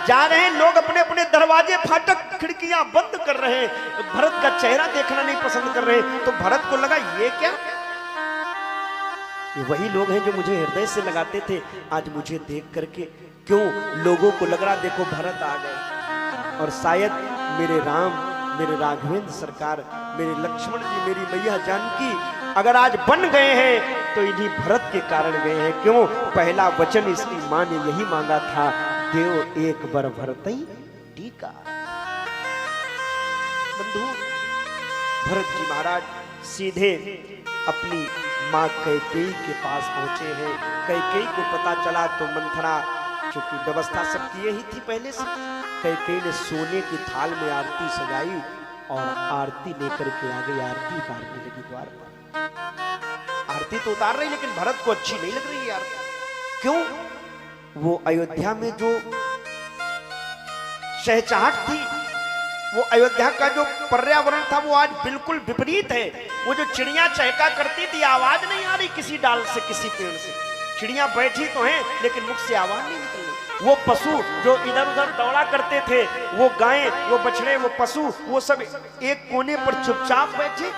जा रहे हैं लोग, अपने अपने दरवाजे फाटक खिड़कियां बंद कर रहे हैं, भरत का चेहरा देखना नहीं पसंद कर रहे हैं। तो भरत को लगा ये क्या, ये वही लोग हैं जो मुझे हृदय से लगाते थे, आज मुझे देख करके क्यों लोगों को लग रहा देखो भरत आ गए। और शायद मेरे राम, मेरे राघवेंद्र सरकार, मेरे लक्ष्मण जी, मेरी मैया जानकी अगर आज बन गए हैं तो इन्हीं भरत के कारण गए हैं। क्यों, पहला वचन इसकी मां ने यही मांगा था, देव एक बर भरतई टीका। बंधु, भरत जी महाराज सीधे अपनी मां कैकेयी के पास पहुंचे हैं। कैकेयी को पता चला तो मंथरा, चूंकि व्यवस्था सबकी यही थी पहले से, कैकेयी ने सोने की थाल में आरती सजाई और आरती लेकर के आ गई, आरती उतारने लगी द्वार पर। आरती तो उतार रही लेकिन भरत को अच्छी नहीं लग रही है आरती। क्यों, वो अयोध्या में जो शहचाहट थी, वो अयोध्या का जो पर्यावरण था वो आज बिल्कुल विपरीत है। वो जो चिड़िया चहका करती थी, आवाज नहीं आ रही किसी डाल से, किसी पेड़ से। चिड़िया बैठी तो हैं लेकिन मुख से आवाज नहीं निकल रही। वो पशु जो इधर उधर दौड़ा करते थे, वो गायें, वो बछड़े, वो पशु, वो सब एक कोने पर चुपचाप बैठे।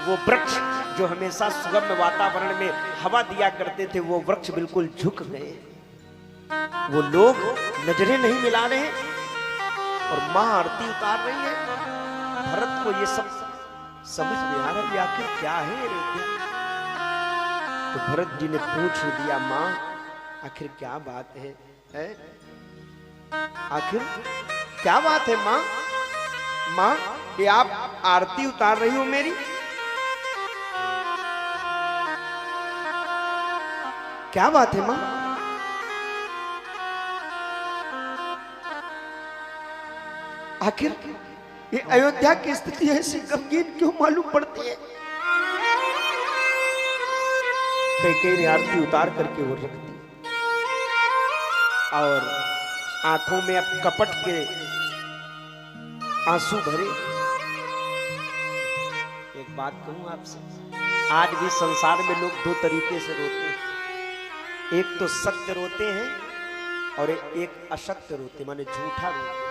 वो वृक्ष जो हमेशा सुगम वातावरण में हवा दिया करते थे, वो वृक्ष बिल्कुल झुक गए। वो लोग नजरें नहीं मिला रहे और मां आरती उतार रही है। भरत को ये सब समझ में आ रहा है आखिर क्या है ये। तो भरत जी ने पूछ दिया, मां आखिर क्या बात है? आखिर क्या बात है मां? मां, ये आप आरती उतार रही हो मेरी? क्या बात है मां? आखिर ये अयोध्या की स्थिति ऐसी गंभीर क्यों मालूम पड़ती है? कैकेयी ने आरती उतार करके वो रख दी और आंखों में अब कपट के आंसू भरे। एक बात कहूं आपसे, आज भी संसार में लोग दो तरीके से रोते हैं। एक तो सत्य रोते हैं और एक असत्य रोते, माने झूठा रोते।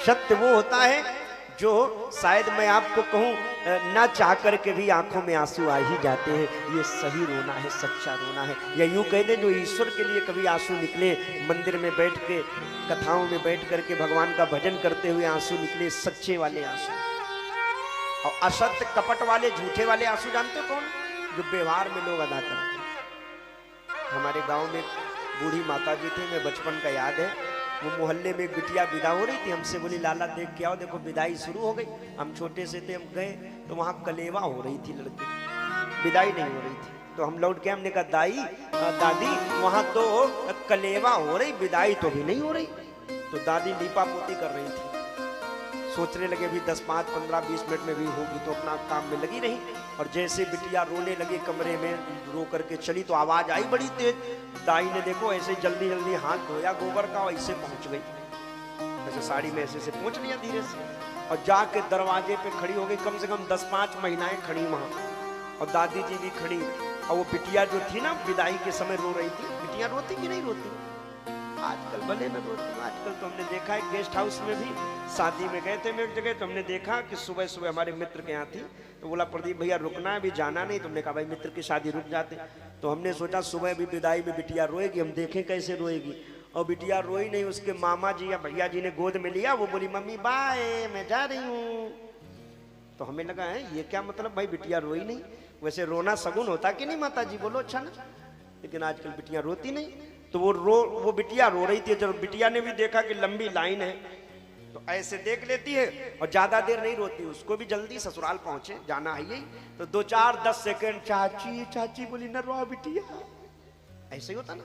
सत्य वो होता है जो शायद मैं आपको कहूं ना चाह करके भी आंखों में आंसू आ ही जाते हैं, ये सही रोना है, सच्चा रोना है। या यूं कह दें जो ईश्वर के लिए कभी आंसू निकले, मंदिर में बैठ के कथाओं में बैठ करके भगवान का भजन करते हुए आंसू निकले, सच्चे वाले आंसू। और असत्य कपट वाले झूठे वाले आंसू जानते हो कौन? जो व्यवहार में लोग अदा करते हैं। हमारे गाँव में बूढ़ी माता जी थी, मैं बचपन का याद है, वो मोहल्ले में एक बिटिया विदा हो रही थी, हमसे बोली लाला देख के आओ, देखो विदाई शुरू हो गई। हम छोटे से थे, हम गए तो वहाँ कलेवा हो रही थी, लड़की विदाई नहीं हो रही थी। तो हम लौट के हमने कहा दादी वहाँ तो कलेवा हो रही, विदाई तो भी नहीं हो रही। तो दादी लीपा पोती कर रही थी, सोचने लगे भी 10, 5, 15, 20 मिनट में भी होगी, तो अपना काम में लगी रही। और जैसे बिटिया रोने लगी कमरे में, रो करके चली तो आवाज आई बड़ी तेज। दाई ने देखो ऐसे जल्दी जल्दी हाथ धोया गोबर का और ऐसे पहुंच गई, ऐसे साड़ी में ऐसे पहुंच लिया धीरे से, और जाके दरवाजे पे खड़ी हो गई। कम से कम 10-5 महिलाएं खड़ी वहां, और दादी जी भी खड़ी। और वो बिटिया जो थी ना विदाई के समय रो रही थी। बिटिया रोती कि नहीं रोती? आजकल भले न रोती, आजकल तो हमने देखा है गेस्ट हाउस में भी, शादी में गए थे मैं एक जगह, तो हमने देखा कि सुबह सुबह हमारे मित्र के यहाँ थी, तो बोला प्रदीप भैया रुकना है, अभी जाना नहीं। तुमने कहा भाई मित्र की शादी रुक जाते। तो हमने सोचा सुबह भी विदाई में बिटिया रोएगी, हम देखें कैसे रोएगी। और बिटिया रोई नहीं, उसके मामा जी या भैया जी ने गोद में लिया, वो बोली मम्मी बाय, मैं जा रही हूँ। तो हमें लगा है ये क्या मतलब, भाई बिटिया रोई नहीं। वैसे रोना सगुन होता कि नहीं माता जी, बोलो अच्छा ना, लेकिन आजकल बिटिया रोती नहीं। तो वो बिटिया रो रही थी। जब बिटिया ने भी देखा कि लंबी लाइन है तो ऐसे देख लेती है और ज्यादा देर नहीं रोती, उसको भी जल्दी ससुराल पहुंचे, जाना है यही। तो 2-4-10 सेकंड चाची चाची बोली न रो बिटिया, ऐसे ही होता ना।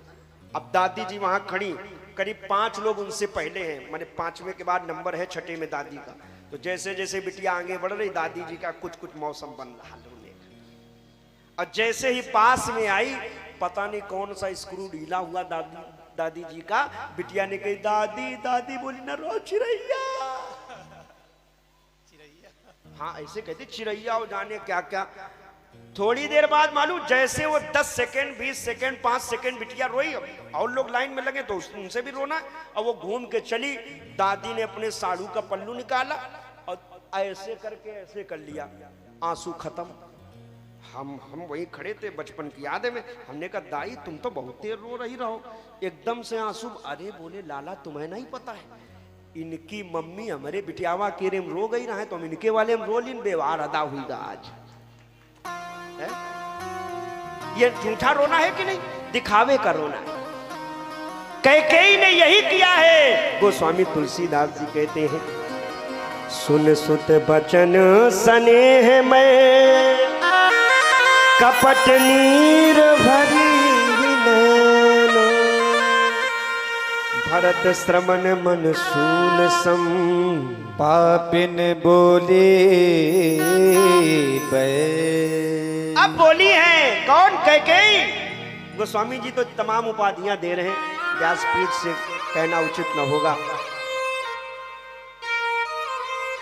अब दादी जी वहां खड़ी, करीब 5 लोग उनसे पहले हैं, माने 5वें के बाद नंबर है 6ठे में दादी का। तो जैसे जैसे बिटिया आगे बढ़ रही, दादी जी का कुछ कुछ मौसम बन रहा रोने का। और जैसे ही पास में आई, पता नहीं कौन सा स्क्रू ढीला हुआ दादी जी का। बिटिया ने कही दादी दादी, बोली ना रो चिरैया। हाँ ऐसे कहते चिरैया, हो जाने क्या क्या। थोड़ी देर बाद मालूम जैसे वो 10 सेकेंड 20 सेकेंड 5 सेकेंड बिटिया रोई, और लोग लाइन में लगे तो उनसे भी रोना, और वो घूम के चली। दादी ने अपने साड़ू का पल्लू निकाला और ऐसे करके ऐसे कर लिया, आंसू खत्म। हम वही खड़े थे, बचपन की याद है में, हमने कहा दाई तुम तो बहुत देर रो रही रहो, एकदम से आंसू। अरे बोले लाला तुम्हें नहीं पता है, इनकी मम्मी हमारे बिटियावा के रेम रो गई रहा है तो हम इनके वाले हम रो लिन, व्यवहार अदा हुईगा आज है? ये झूठा रोना है कि नहीं, दिखावे का रोना है। कैकेयी ने यही किया है। गोस्वामी तुलसीदास जी कहते हैं, सुन सुत बचन स्नेह में कपट नीर भरी नैनो, भरत श्रमण मन सून सम, पापिन बोले अब बोली है कौन, कैकेयी। गोस्वामी जी तो तमाम उपाधियां दे रहे हैं, व्यासपीठ से कहना उचित न होगा।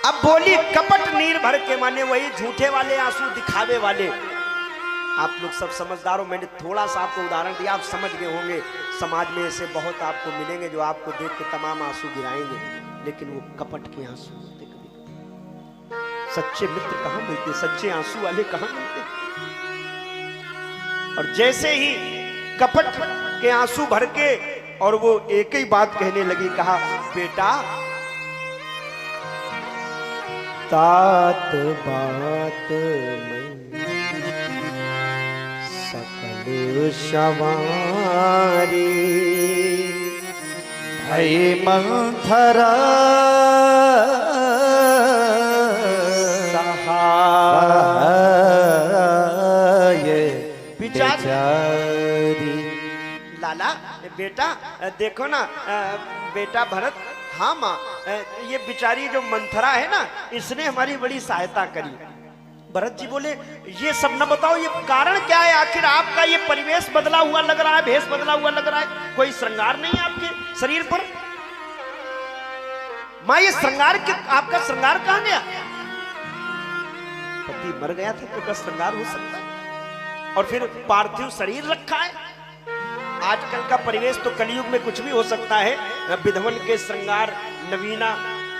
अब बोली कपट नीर भर के, माने वही झूठे वाले आंसू, दिखावे वाले। आप लोग सब समझदार हो, मैंने थोड़ा सा आपको उदाहरण दिया, आप समझ गए होंगे। समाज में ऐसे बहुत आपको मिलेंगे जो आपको देख के तमाम आंसू गिराएंगे, लेकिन वो कपट के आंसू होते। कभी सच्चे मित्र कहां मिलते, सच्चे आंसू वाले कहां मिलते। और जैसे ही कपट के आंसू भर के और वो एक ही बात कहने लगी, कहा बेटा तात बात में सकल सवारी, भई मंथरा बिचारी। लाला बेटा देखो ना, बेटा भरत, हाँ माँ, ये बिचारी जो मंथरा है ना, इसने हमारी बड़ी सहायता करी। भरत जी बोले ये सब न बताओ, ये कारण क्या है, आखिर आपका ये परिवेश बदला हुआ लग रहा है, भेष बदला हुआ लग रहा है, कोई श्रृंगार नहीं है आपके शरीर पर। माँ ये श्रृंगार के, आपका श्रृंगार कहाँ गया? पति मर गया था तो क्या श्रृंगार हो सकता है? और फिर पार्थिव शरीर रखा है। आजकल का परिवेश तो कलयुग में कुछ भी हो सकता है, विधवन के श्रृंगार नवीना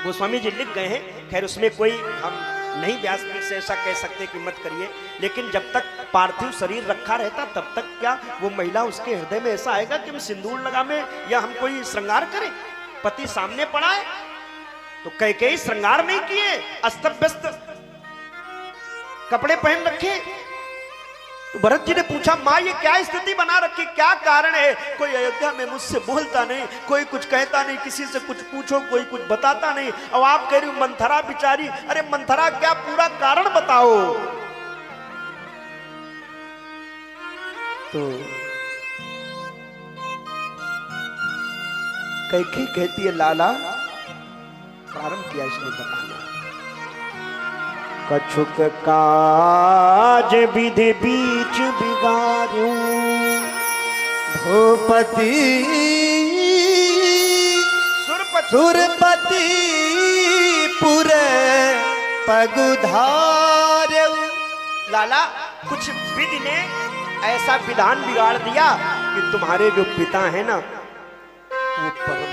गोस्वामी जी लिख गए हैं। खैर उसमें कोई हम नहीं व्यासपीठ से ऐसा कह सकते कि मत करिए, लेकिन जब तक पार्थिव शरीर रखा रहता तब तक क्या वो महिला उसके हृदय में ऐसा आएगा कि हम सिंदूर लगावे या हम कोई श्रृंगार करें? पति सामने पड़ा है तो कैकेयी श्रृंगार नहीं किए, अस्त व्यस्त कपड़े पहन रखे। तो भरत जी ने पूछा माँ ये क्या स्थिति बना रखी, क्या कारण है? कोई अयोध्या में मुझसे बोलता नहीं, कोई कुछ कहता नहीं, किसी से कुछ पूछो कोई कुछ बताता नहीं, अब आप कह रही हो मंथरा बिचारी। अरे मंथरा क्या, पूरा कारण बताओ। तो कैकेयी कहती है लाला कारण किया इसने बताना। कछुक काज विधि बीच बिगाड़ूं, भूपति सुरपति पुर पगुधार्यु। लाला कुछ विधि ने ऐसा विधान बिगाड़ दिया कि तुम्हारे जो पिता है ना वो परम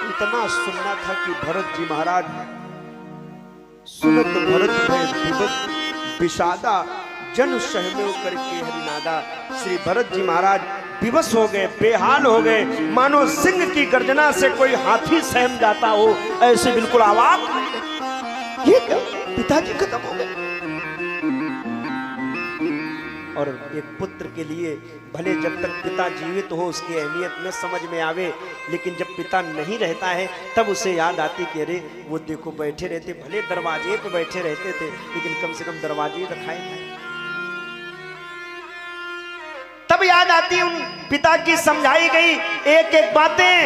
इतना सुनना था कि भरत जी महाराज सुनत भरत में विषादा जन सहमे करके हरिनादा। श्री भरत जी महाराज विवश हो गए, बेहाल हो गए, मानो सिंह की गर्जना से कोई हाथी सहम जाता हो, ऐसे बिल्कुल आवाज। ये क्या, पिताजी खत्म हो गए। और एक पुत्र के लिए भले जब तक पिता जीवित हो उसकी अहमियत न समझ में आवे, लेकिन जब पिता नहीं रहता है तब उसे याद आती कि अरे वो देखो बैठे रहते, भले दरवाजे पे बैठे रहते थे लेकिन कम से कम दरवाजे रखाए थे। तब याद आती उन पिता की समझाई गई एक एक बातें।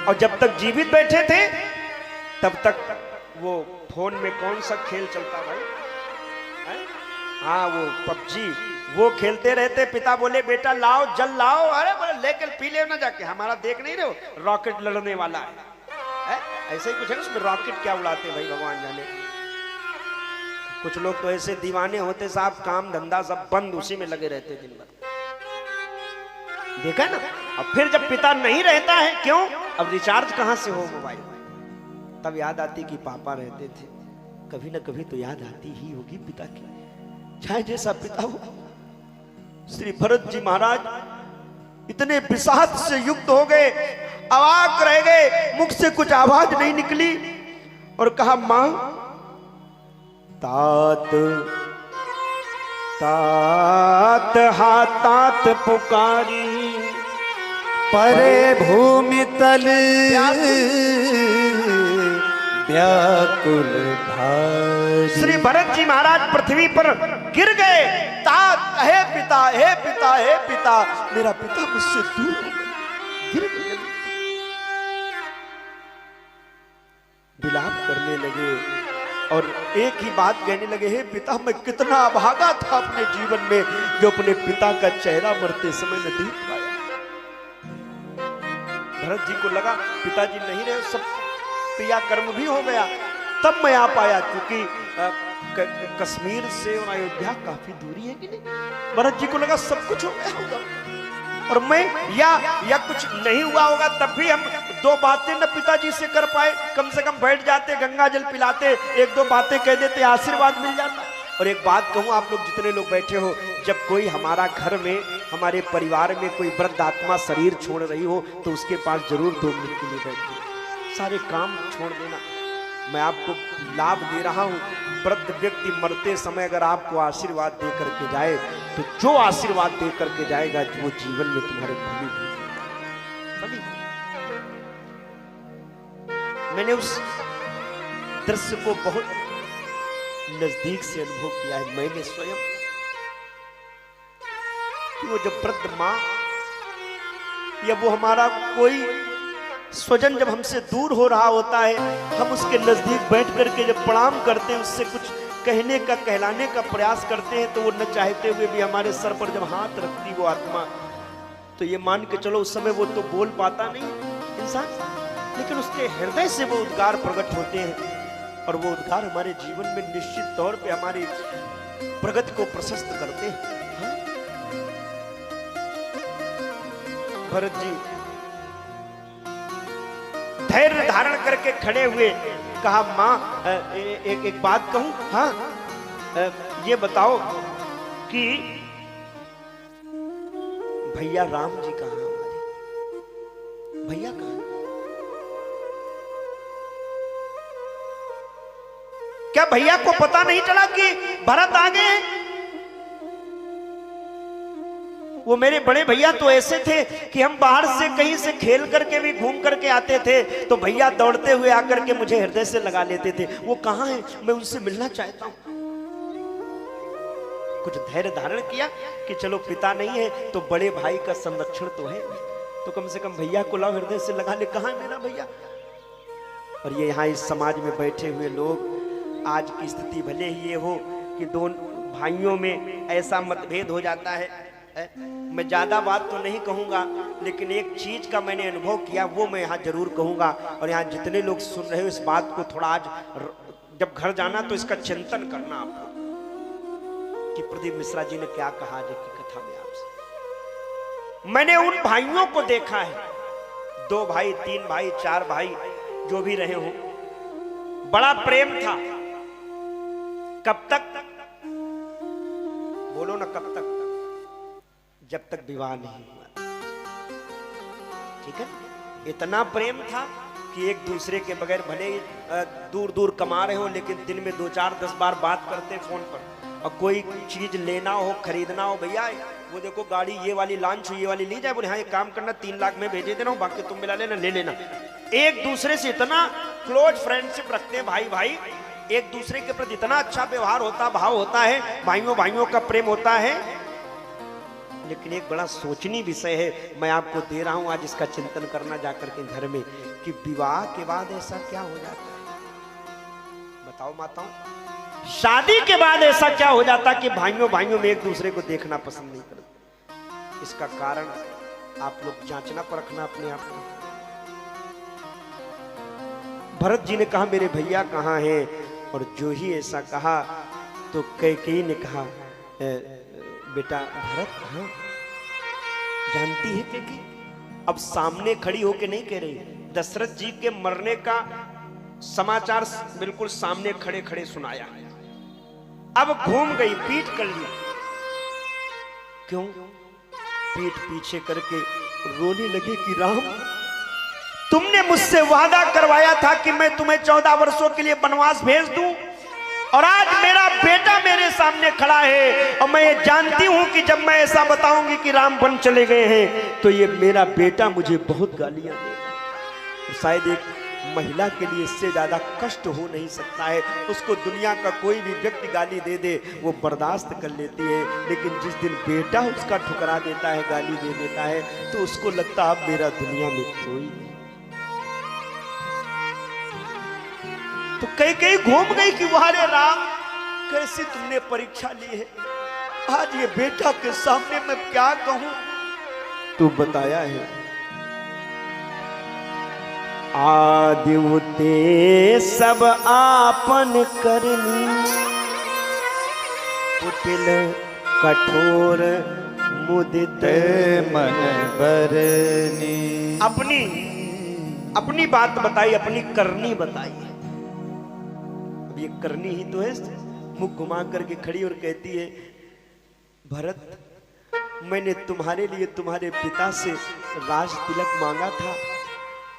और जब तक जीवित बैठे थे तब तक वो फोन में कौन सा खेल चलता भाई, हाँ वो पबजी, वो खेलते रहते। पिता बोले बेटा लाओ जल लाओ, अरे बोले लेकर पी ले ना जाके, हमारा देख नहीं रहे हो रॉकेट लड़ने वाला है? ऐसे ही कुछ है ना उसमें, रॉकेट क्या उड़ाते भाई भगवान जाने। कुछ लोग तो ऐसे दीवाने होते साहब, काम धंधा सब बंद, उसी में लगे रहते दिन भर। देखा ना। अब फिर जब पिता नहीं रहता है, क्यों? अब रिचार्ज कहां से हो मोबाइल? तब याद आती कि पापा रहते थे। कभी ना कभी तो याद आती ही होगी पिता की, चाहे जैसा पिता हो। श्री भरत जी महाराज इतने विषाद से युक्त हो गए, अवाक रह गए, मुख से कुछ आवाज नहीं निकली और कहा, मां तात तात हातात पुकारी, परे भूमि तल व्याकुल भारी। श्री भरत जी महाराज पृथ्वी पर गिर गए। तात, हे पिता, हे पिता, हे पिता, मेरा पिता मुझसे दूर हो गया, गिर गए, विलाप करने लगे और एक ही बात कहने लगे, हे पिता, मैं कितना अभागा था अपने जीवन में जो अपने पिता का चेहरा मरते समय न देख पाया। भरत जी को लगा पिताजी नहीं रहे, सब क्रिया कर्म भी हो गया, तब मैं आ पाया, क्योंकि कश्मीर से और अयोध्या काफी दूरी है कि नहीं। भरत जी को लगा सब कुछ हो गया होगा और मैं या कुछ नहीं हुआ होगा, तब भी हम दो बातें न पिताजी से कर पाए, कम से कम बैठ जाते, गंगा जल पिलाते, एक दो बातें कह देते, आशीर्वाद मिल जाता। और एक बात कहूं, आप लोग जितने लोग बैठे हो, जब कोई हमारा घर में, हमारे परिवार में कोई वृद्ध आत्मा शरीर छोड़ रही हो तो उसके पास जरूर 2 मिनट के लिए बैठिए, सारे काम छोड़ देना। मैं आपको लाभ दे रहा हूं, वृद्ध व्यक्ति मरते समय अगर आपको आशीर्वाद दे करके जाए तो जो आशीर्वाद दे करके जाएगा वो जीवन में तुम्हारे भली। मैंने उस दृश्य को बहुत नजदीक से अनुभव किया है, मैंने स्वयं, कि वो जब वृद्ध मां या वो हमारा कोई स्वजन जब हमसे दूर हो रहा होता है, हम उसके नजदीक बैठ करके जब प्रणाम करते हैं, उससे कुछ कहने का, कहलाने का प्रयास करते हैं, तो वो न चाहते हुए भी हमारे सर पर जब हाथ रखती वो आत्मा, तो ये मान के चलो उस समय वो तो बोल पाता नहीं इंसान, लेकिन उसके हृदय से वो उद्गार प्रकट होते हैं और वो उद्गार हमारे जीवन में निश्चित तौर पे हमारी प्रगति को प्रशस्त करते हैं। हाँ? भरत जी धैर्य धारण करके खड़े हुए, कहा, मां एक बात कहूं? हाँ, ये बताओ कि भैया राम जी कहां? हमारे भैया कहां? क्या भैया को पता नहीं चला कि भरत आ गए हैं? वो मेरे बड़े भैया तो ऐसे थे कि हम बाहर से कहीं से खेल करके भी घूम करके आते थे तो भैया दौड़ते हुए आकर के मुझे हृदय से लगा लेते थे। वो कहां है? मैं उनसे मिलना चाहता हूं। कुछ धैर्य धारण किया कि चलो पिता नहीं है तो बड़े भाई का संरक्षण तो है, तो कम से कम भैया को लाओ, हृदय से लगा ले, कहां है मेरा भैया? और ये यहाँ इस समाज में बैठे हुए लोग, आज की स्थिति भले ही ये हो कि दोनों भाइयों में ऐसा मतभेद हो जाता है, मैं ज्यादा बात तो नहीं कहूंगा, लेकिन एक चीज का मैंने अनुभव किया वो मैं यहाँ जरूर कहूंगा। और यहाँ जितने लोग सुन रहे हो इस बात को थोड़ा आज जब घर जाना तो इसका चिंतन करना आपको कि प्रदीप मिश्रा जी ने क्या कहा आज की कथा में आपसे। मैंने उन भाइयों को देखा है, 2 भाई, 3 भाई, 4 भाई, जो भी रहे हो, बड़ा प्रेम था। कब तक? बोलो ना, कब तक? जब तक विवाह नहीं हुआ। ठीक है, इतना प्रेम था कि एक दूसरे के बगैर भले ही दूर दूर कमा रहे हो, लेकिन दिन में 2, 4, 10 बार बात करते फोन पर। और कोई चीज लेना हो, खरीदना हो, भैया वो देखो गाड़ी ये वाली लॉन्च हुई, ये वाली ली जाए, बोले हाँ एक काम करना 3 लाख में भेजे देना, बाकी तुम मिला लेना, ले लेना। एक दूसरे से इतना क्लोज फ्रेंडशिप रखते हैं भाई भाई, एक दूसरे के प्रति इतना अच्छा व्यवहार होता, भाव होता है, भाइयों भाइयों का प्रेम होता है। लेकिन एक बड़ा सोचनीय विषय है, मैं आपको दे रहा हूं आज इसका चिंतन करना जाकर के घर में, कि विवाह के बाद ऐसा क्या हो जाता है? बताओ माताओं, शादी के बाद ऐसा क्या हो जाता कि भाइयों भाइयों में एक दूसरे को देखना पसंद नहीं करते? इसका कारण आप लोग जांचना परखना अपने आप को। भरत जी ने कहा मेरे भैया कहाँ हैं, और जो ही ऐसा कहा तो कैकेयी ने कहा बेटा भरत, हाँ जानती है कैकेयी? अब सामने खड़ी होके नहीं कह रही, दशरथ जी के मरने का समाचार बिल्कुल सामने खड़े खड़े सुनाया। अब घूम गई, पीठ कर ली। क्यों? पीठ पीछे करके रोने लगे कि राम, तुमने मुझसे वादा करवाया था कि मैं तुम्हें 14 वर्षों के लिए वनवास भेज दूं, और आज मेरा बेटा मेरे सामने खड़ा है, और मैं ये जानती हूं कि जब मैं ऐसा बताऊंगी कि राम वन चले गए हैं तो ये मेरा बेटा मुझे बहुत गालियां देगा। तो शायद एक महिला के लिए इससे ज्यादा कष्ट हो नहीं सकता है। उसको दुनिया का कोई भी व्यक्ति गाली दे दे वो बर्दाश्त कर लेती है, लेकिन जिस दिन बेटा उसका ठुकरा देता है, गाली दे देता है, तो उसको लगता है अब मेरा दुनिया में कोई नहीं। तो कई घूम गई कि वारे राम, कैसी तुमने परीक्षा ली है, आज ये बेटा के सामने मैं क्या कहूं? तू बताया है आदिउते सब आपन करनी, कुटिल कठोर मुदित मन बरनी। अपनी बात बताई, अपनी करनी बताई। अब ये करनी ही तो है। मुख घुमा करके खड़ी और कहती है भरत, मैंने तुम्हारे लिए तुम्हारे पिता से राज तिलक मांगा था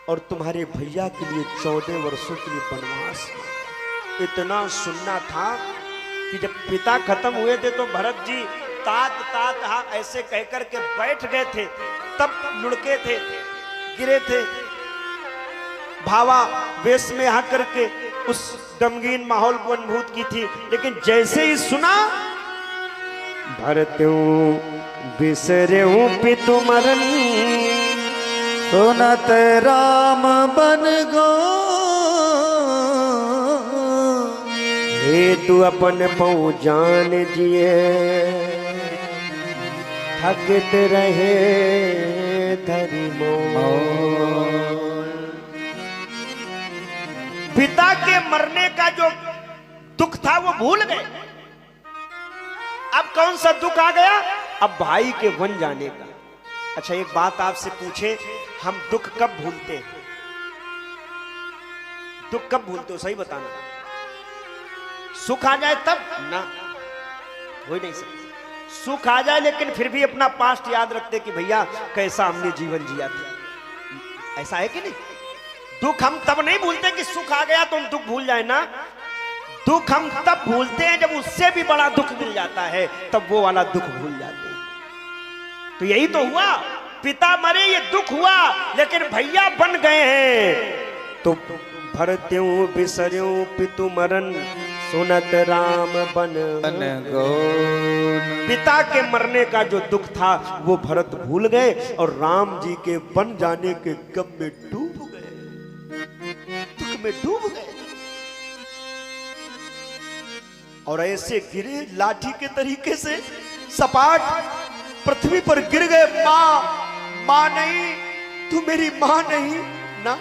और तुम्हारे भैया के लिए 14 वर्षों के लिए वनवास। इतना सुनना था कि जब पिता खत्म हुए थे तो भरत जी तात तात हा ऐसे कहकर के बैठ गए थे, तब लुढ़के थे, गिरे थे, भावा वेश में आकर के उस गमगीन माहौल को अनुभूत की थी। लेकिन जैसे ही सुना भरत्यूं बिसर्यूं पितु मरन, सुनत राम बन गो, हे तू अपन पौ जान जिए, थकत रहे धरि मोल। पिता के मरने का जो दुख था वो भूल गए। अब कौन सा दुख आ गया? अब भाई के वन जाने का। अच्छा एक बात आपसे पूछे, हम दुख कब भूलते हैं? दुख कब भूलते हो सही बताना। सुख आ जाए तब ना, हो ही नहीं सकता। सुख आ जाए लेकिन फिर भी अपना पास्ट याद रखते कि भैया कैसा हमने जीवन जिया था। ऐसा है कि नहीं? दुख हम तब नहीं भूलते कि सुख आ गया तो हम दुख भूल जाए ना। दुख हम तब भूलते हैं जब उससे भी बड़ा दुख मिल जाता है, तब वो वाला दुख भूल जाते हैं। तो यही तो हुआ, पिता मरे ये दुख हुआ, लेकिन भैया बन गए हैं। तो भरत्यूं बिसर्यूं पितु मरन, सुनत राम बन गो। पिता के मरने का जो दुख था वो भरत भूल गए और राम जी के बन जाने के गम में डूब गए, दुख में डूब गए। और ऐसे गिरे लाठी के तरीके से सपाट पृथ्वी पर गिर गए। माँ नहीं, तू मेरी माँ नहीं ना,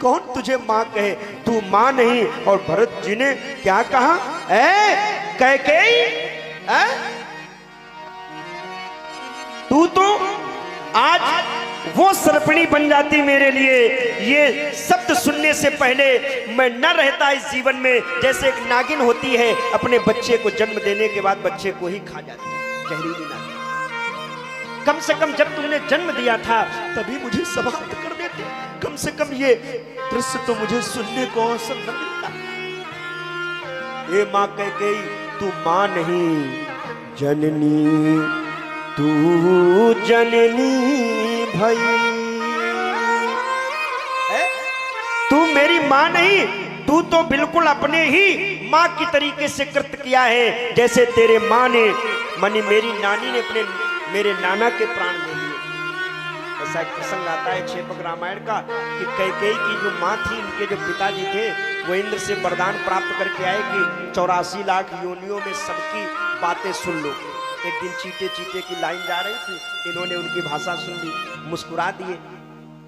कौन तुझे माँ कहे, तू माँ नहीं। और भरत जी ने क्या कहा, कैकेयी तू तो आज वो सर्पणी बन जाती मेरे लिए। ये शब्द सुनने से पहले मैं न रहता इस जीवन में। जैसे एक नागिन होती है, अपने बच्चे को जन्म देने के बाद बच्चे को ही खा जाती है, जहरीली नागिन। कम से कम जब तुमने जन्म दिया था तभी मुझे समाप्त कर देते। कम से कम ये दृश्य तो मुझे सुनने को अवसर न मिलता। ये माँ कैकेयी, तू माँ नहीं जननी, तू जननी भई। तू मेरी माँ नहीं, तू तो बिल्कुल अपने ही माँ की तरीके से कृत्य किया है। जैसे तेरे माँ ने, मानी मेरी नानी ने अपने मेरे नाना के प्राण ले लिए। ऐसा एक प्रसंग आता है छेपक रामायण का कि कैकेयी की जो माँ थी, इनके जो पिताजी थे, वो इंद्र से वरदान प्राप्त करके आए कि 84 लाख योनियों में सबकी बातें सुन लो। एक दिन चीटे चीटे की लाइन जा रही थी, इन्होंने उनकी भाषा सुन ली, मुस्कुरा दिए।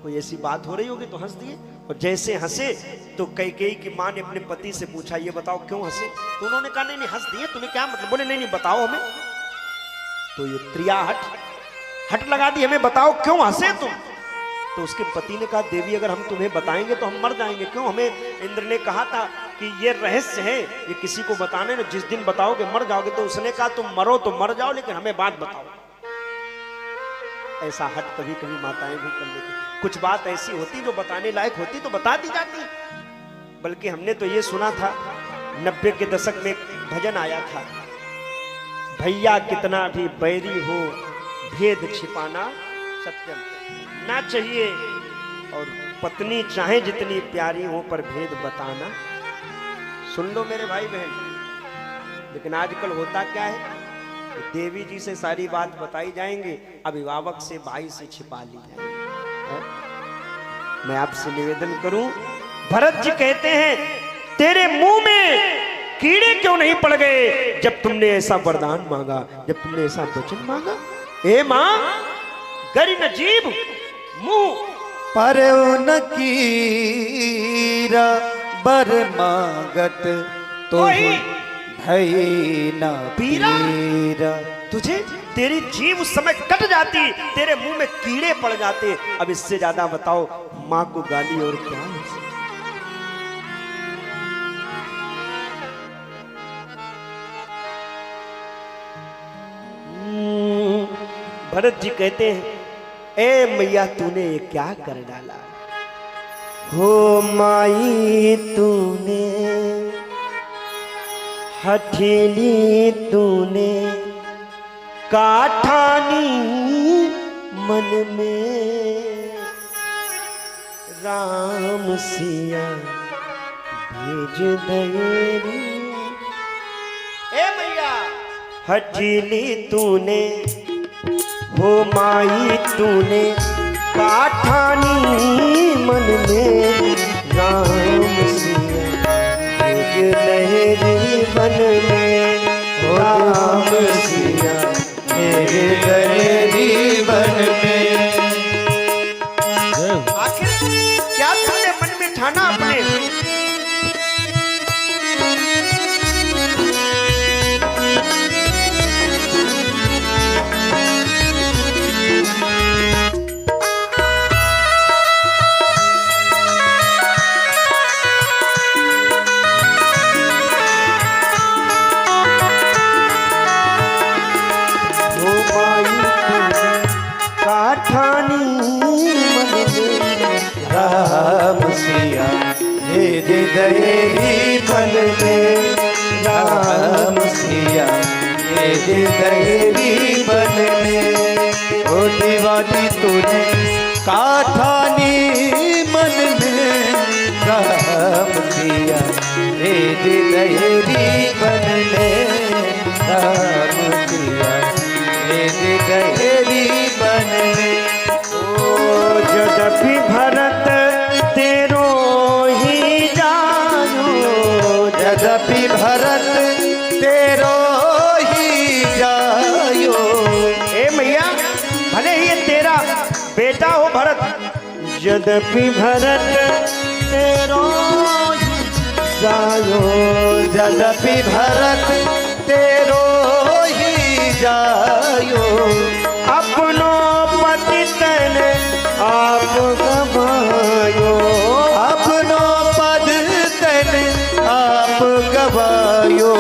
कोई ऐसी बात हो रही होगी तो हंस दिए। और जैसे हंसे तो कैकेयी की माँ ने अपने पति से पूछा, ये बताओ क्यों हंसे? तो उन्होंने कहा नहीं नहीं हंस दिए, तुम्हें क्या मतलब? बोले नहीं नहीं बताओ हमें। तो ये त्रिया हट लगा दी, हमें बताओ क्यों हंसे तुम? तो उसके पति ने कहा, देवी अगर हम तुम्हें बताएंगे तो हम मर जाएंगे। क्यों? हमें इंद्र ने कहा था कि ये रहस्य है, ये किसी को बताने ना, जिस दिन बताओगे मर जाओगे। तो उसने कहा तुम मरो तो मर जाओ, लेकिन हमें बात बताओ। ऐसा हट कभी कभी माताएं भी कर लेती। कुछ बात ऐसी होती जो बताने लायक होती तो बता दी जाती। बल्कि हमने तो ये सुना था, 90 के दशक में एक भजन आया था, भैया कितना भी बैरी हो भेद छिपाना सत्यम ना चाहिए, और पत्नी चाहे जितनी प्यारी हो पर भेद बताना। सुन लो मेरे भाई बहन। लेकिन आजकल होता क्या है, देवी जी से सारी बात बताई जाएंगे, अभिभावक से भाई से छिपा ली जाएगी। मैं आपसे निवेदन करूं, भरत जी कहते हैं तेरे मुंह में कीड़े क्यों नहीं पड़ गए जब तुमने ऐसा वरदान मांगा, जब तुमने ऐसा वचन मांगा? ए मां गरी न जीव मुंह पर न कीरा बर मांगत तो भई न पीरा। तुझे तेरी जीव उस समय कट जाती, तेरे मुंह में कीड़े पड़ जाते। अब इससे ज्यादा बताओ मां को गाली और क्या हो सकता? भरत जी कहते हैं, ए मैया तूने ये क्या कर डाला? हो माई तूने हथेली तूने काठानी मन में, राम सिया भेज दयेरी। ए मैया हथेली तूने, हो माई तूने काठानी मन में, राम सिया भेज दयेरी बन में, राम सिया मेरे दयेरी बन में। आखिर क्या तुमने मन में ठाना अपने? राम सिया मेरे दयेरी बन में, राम सिया मेरे दयेरी बन में। ओ दीवानी तूने काठानी मन में, राम सिया मेरे दयेरी बन में, राम सिया मेरे दयेरी बन में। जदपि भरत तेरो ही जायो, यद्यपि भरत तेरो ही जायो। ए मैया भले ही ये तेरा बेटा हो भरत, यद्यपि भरत तेरो ही जायो, यद्यपि भरत तेरो ही जायो। अपनो पति तन आप गवायो, अपनो पद तन आप गवायो।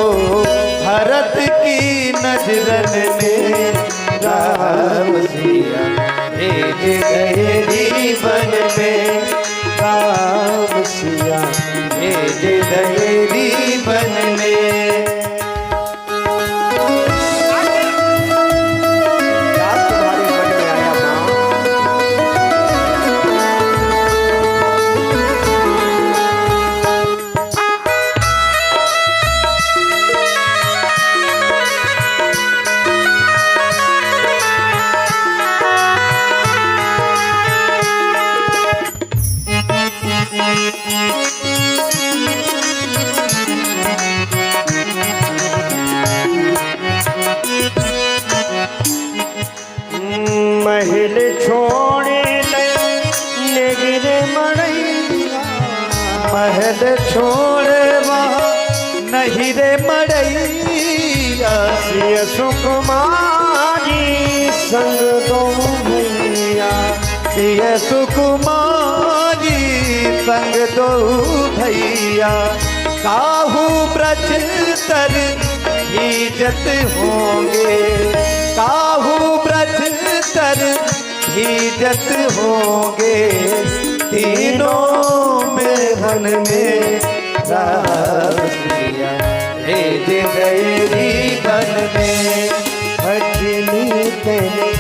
भरत की नजरन में, राम सिया भेज दयेरी बन में, राम सिया भेज दयेरी बन में। कैसे छोड़े वहाँ नहीं रे मड़ैया। सिय सुकुमारी संग दो भैया, सिय सुकुमारी संग दो भैया। काहू ब्रज तर भीजत होंगे, काहू ब्रज तर भीजत होंगे। तीनों में वन में रासिया भेज गए वन में। भजनी तेने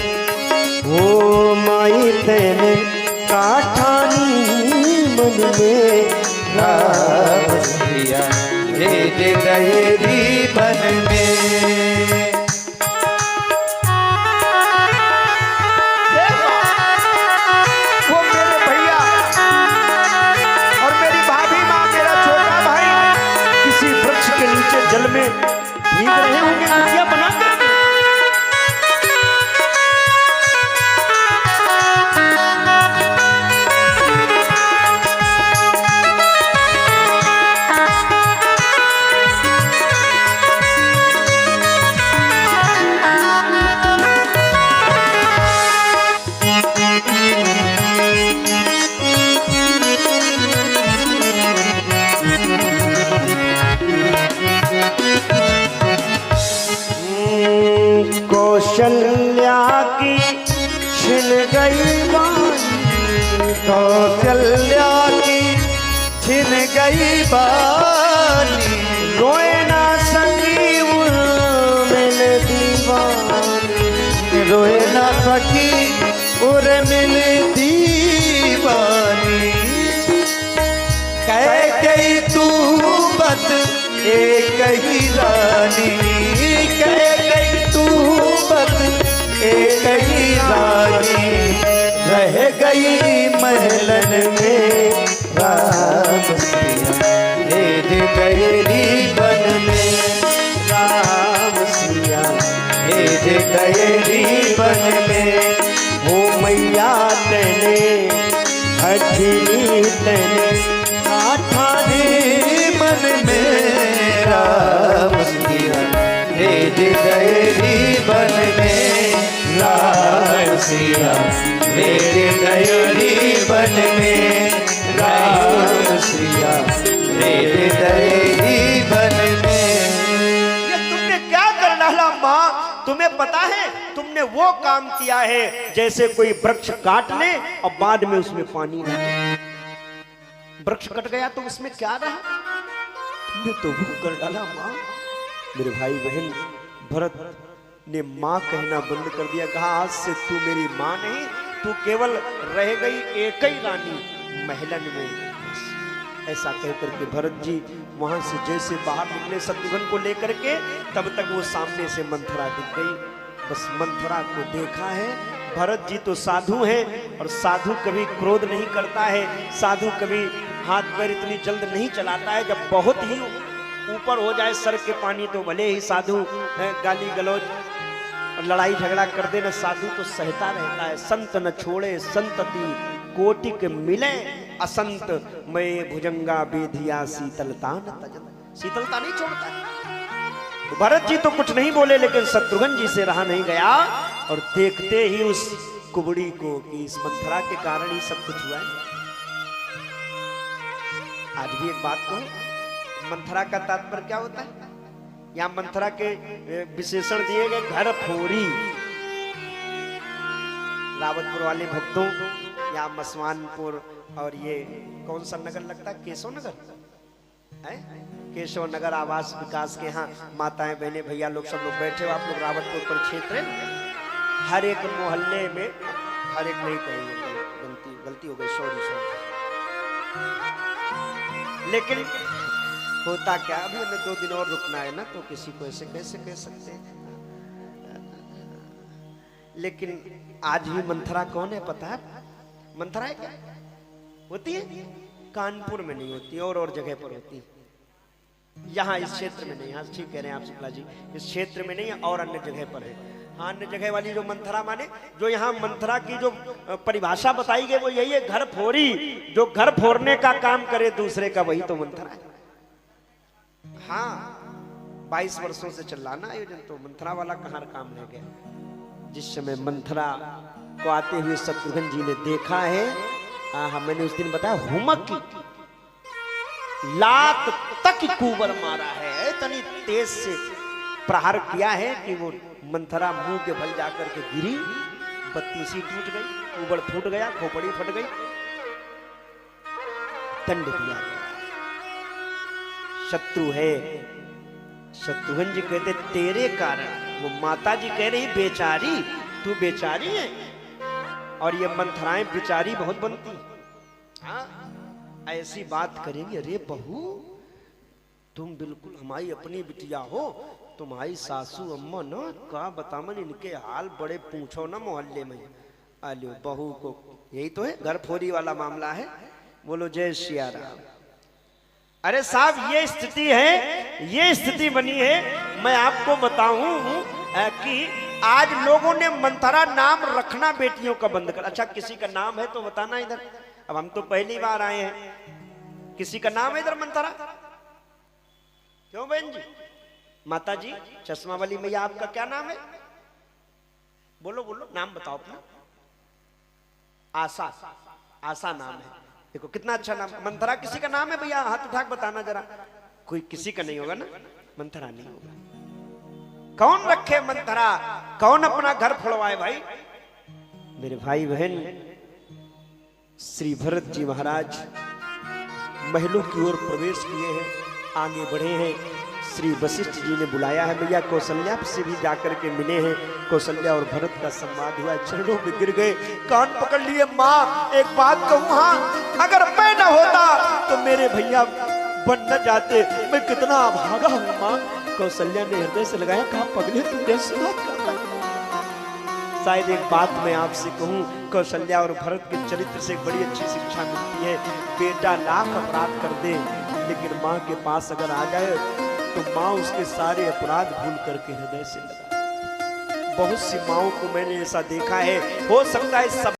ओ माई तेने काठानी मन में रासिया भेज गए वन में। जल में भीग रहे होंगे कुटिया बना करके। कौशल्या की छिन गई बानी, कौशल्या की छिन गई बानी। रोए ना सकी उर्मिल दीवानी, रोए ना सकी उर्मिल दीवानी। कह गई तू बस एक ही रानी, कह गई तू बस एक ही रानी। रह गई महलन में राम सिया भेज गए वन में। राम सिया भेज गए वन में। ओ मैया तेने भजनी तेने काठानी मन में राम सिया भेज गए वन में। राम सिया भेज गए वन में। राम सिया भेज गए वन में। ये तुमने क्या कर डाला माँ? तुम्हें पता है तुमने वो काम किया है जैसे कोई वृक्ष काट ले और बाद में उसमें पानी ना दे। वृक्ष कट गया तो उसमें क्या रहा? तुमने तो वो कर डाला माँ। मेरे भाई बहन भरत ने माँ कहना बंद कर दिया, कहा आज से तू मेरी माँ नहीं, तू केवल रह गई एक ही रानी महलन में। ऐसा कहकर के भरत जी वहां से जैसे बाहर निकले शत्रुघ्न को लेकर के, तब तक वो सामने से मंथरा दिख गई। बस मंथरा को देखा है। भरत जी तो साधु हैं और साधु कभी क्रोध नहीं करता है, साधु कभी हाथ पैर इतनी जल्द नहीं चलाता है। जब बहुत ही ऊपर हो जाए सर के पानी तो भले ही साधु गाली गलौज और लड़ाई झगड़ा कर देना, साधु तो सहता रहता है। संत न छोड़े संतति कोटिक मिले असंत, मैं भुजंगा बेधिया शीतलता न तजन। शीतलता नहीं छोड़ता है। तो भरत जी तो कुछ नहीं बोले, लेकिन शत्रुघ्न जी से रहा नहीं गया और देखते ही उस कुबड़ी को कि इस मंथरा के कारण ही सब कुछ हुआ है। आज भी एक बात कहूं, मंथरा का तात्पर्य क्या होता है? यहाँ मंथरा के विशेषण दिए गए घर फोरी। रावतपुर वाले भक्तों, यहाँ मसवानपुर और ये कौन सा नगर लगता है? केशव नगर है। केशव नगर आवास विकास के यहाँ माताएं बहनें भैया लोग सब लोग बैठे हो। आप लोग रावतपुर पर क्षेत्र हर एक मोहल्ले में, हर एक नहीं कहेंगे, गलती हो गई, सॉरी। लेकिन होता क्या, अभी हमें 2 दिन और रुकना है ना, तो किसी को ऐसे कैसे कह सकते हैं। लेकिन आज भी मंथरा कौन है पता है? मंथरा है क्या होती है? कानपुर में नहीं होती और जगह पर होती है। यहाँ इस क्षेत्र में नहीं। हाँ ठीक कह रहे हैं आप शुक्ला जी, इस क्षेत्र में नहीं और अन्य जगह पर है। हाँ, अन्य जगह वाली जो मंथरा माने, जो यहाँ मंथरा की जो परिभाषा बताई गई वो यही है, घर फोरी, जो घर फोड़ने का काम करे दूसरे का, वही तो मंथरा है। हाँ, 22 वर्षों से चल रहा ना आयोजन, तो मंथरा वाला कहाँ काम रह गया। जिस समय मंथरा को आते हुए शत्रुघ्न जी ने देखा है, मैंने उस दिन बताया, हुमक की लात तक कुबर मारा है, इतनी तेज से प्रहार किया है कि वो मंथरा मुंह के बल जाकर के गिरी, बत्तीसी टूट गई, कुबर फूट गया, खोपड़ी फट गई, दंड दिया गया। शत्रु है। शत्रुघ्न जी कहते तेरे कारण, वो माता जी कह रही बेचारी, तू बेचारी है, और ये मंथराएं बेचारी बहुत बनती। हाँ, ऐसी बात करेंगे, अरे बहू तुम बिल्कुल हमारी अपनी बिटिया हो, तुम्हारी सासू अम्मा ना का बतामन, इनके हाल बड़े पूछो ना मोहल्ले में। आलो बहू को, यही तो है घर फोरी वाला मामला है। बोलो जय सिया राम। अरे साहब ये स्थिति है, ये स्थिति बनी है। मैं आपको बताऊं कि आज लोगों ने मंथरा नाम रखना बेटियों का बंद कर। अच्छा किसी का नाम है तो बताना इधर, अब हम तो पहली बार आए हैं, किसी का नाम है इधर मंथरा? क्यों बहन जी? माता जी चश्मा वाली मैया, आपका क्या नाम है? बोलो बोलो, नाम बताओ अपना। आशा, आशा नाम है। देखो कितना अच्छा नाम। मंथरा किसी का नाम है भैया? हाथ उठा के बताना जरा। कोई किसी का नहीं होगा ना, मंथरा नहीं होगा। कौन रखे मंथरा? कौन अपना घर फोड़वाए भाई? मेरे भाई बहन, श्री भरत जी महाराज महलों की ओर प्रवेश किए हैं, आगे बढ़े हैं। श्री वशिष्ठ जी ने बुलाया है, भैया कौशल्या से भी जाकर के मिले हैं। कौशल्या और भरत का संवाद हुआ, चरणों में गिर गए, कान पकड़ लिए। माँ एक बात कहूँ, हाँ अगर मैं न होता तो मेरे भैया बन न जाते, मैं कितना अभागा हूँ माँ। कौशल्या ने हृदय से लगाया, कहा पगले तुमने सुना? शायद एक बात मैं आपसे कहूँ, कौशल्या और भरत के चरित्र से बड़ी अच्छी शिक्षा मिलती है। बेटा लाख अपराध कर दे, लेकिन माँ के पास अगर आ जाए तो माँ उसके सारे अपराध भूल करके हृदय से लगा। बहुत सी माँओं को मैंने ऐसा देखा है। हो सकता है सब